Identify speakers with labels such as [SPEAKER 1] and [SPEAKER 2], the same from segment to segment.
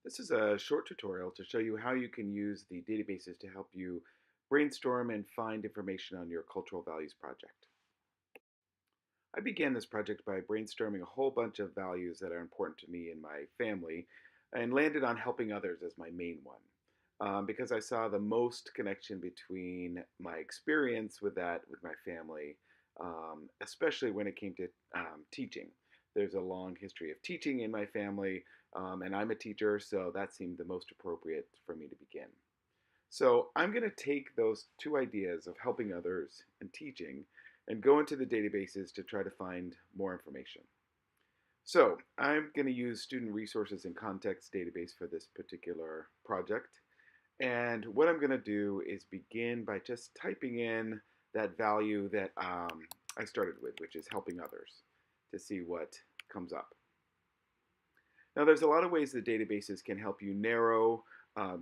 [SPEAKER 1] This is a short tutorial to show you how you can use the databases to help you brainstorm and find information on your cultural values project. I began this project by brainstorming a whole bunch of values that are important to me and my family and landed on helping others as my main one. Because I saw the most connection between my experience with that with my family, especially when it came to teaching. There's a long history of teaching in my family, and I'm a teacher, so that seemed the most appropriate for me to begin. So I'm going to take those two ideas of helping others and teaching and go into the databases to try to find more information. So I'm going to use Student Resources and Context database for this particular project. And what I'm going to do is begin by just typing in that value that I started with, which is helping others, to see what comes up. Now, there's a lot of ways the databases can help you narrow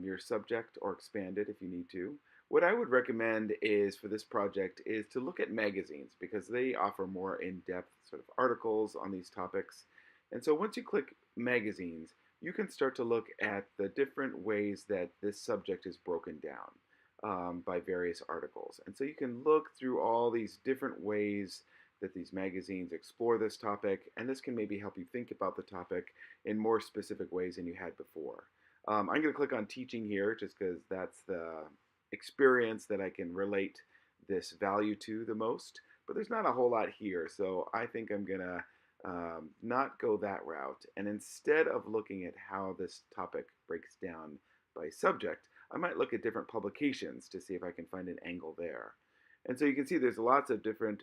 [SPEAKER 1] your subject or expand it if you need to. What I would recommend is for this project is to look at magazines because they offer more in-depth sort of articles on these topics. And so once you click magazines, you can start to look at the different ways that this subject is broken down by various articles. And so you can look through all these different ways that these magazines explore this topic, and this can maybe help you think about the topic in more specific ways than you had before. I'm going to click on teaching here just because that's the experience that I can relate this value to the most, but there's not a whole lot here, so I think I'm going to not go that route. And instead of looking at how this topic breaks down by subject, I might look at different publications to see if I can find an angle there. And so you can see there's lots of different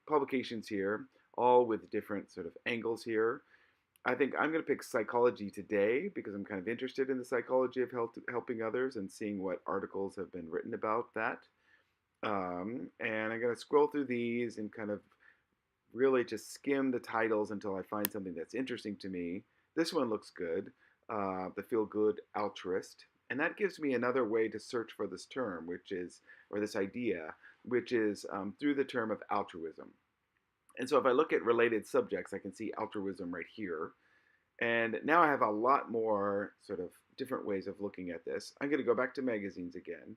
[SPEAKER 1] publications here, all with different sort of angles here. I think I'm going to pick psychology today because I'm kind of interested in the psychology of helping others and seeing what articles have been written about that. And I'm going to scroll through these and kind of really just skim the titles until I find something that's interesting to me. This one looks good, the feel good altruist. And that gives me another way to search for this term, which is, or this idea, which is through the term of altruism. And so if I look at related subjects, I can see altruism right here. And now I have a lot more sort of different ways of looking at this. I'm going to go back to magazines again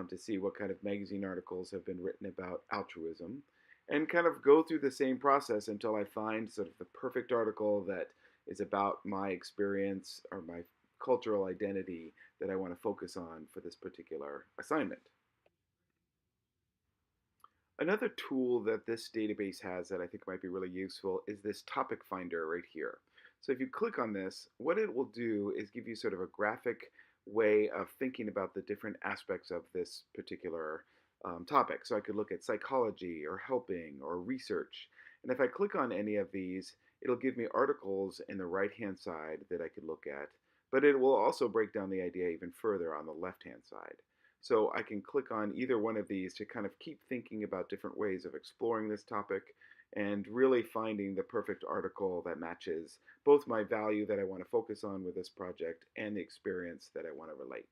[SPEAKER 1] to see what kind of magazine articles have been written about altruism and kind of go through the same process until I find sort of the perfect article that is about my experience or my cultural identity that I want to focus on for this particular assignment. Another tool that this database has that I think might be really useful is this topic finder right here. So if you click on this, what it will do is give you sort of a graphic way of thinking about the different aspects of this particular topic. So I could look at psychology or helping or research. And if I click on any of these, it'll give me articles in the right-hand side that I could look at, but it will also break down the idea even further on the left-hand side. So I can click on either one of these to kind of keep thinking about different ways of exploring this topic and really finding the perfect article that matches both my value that I want to focus on with this project and the experience that I want to relate.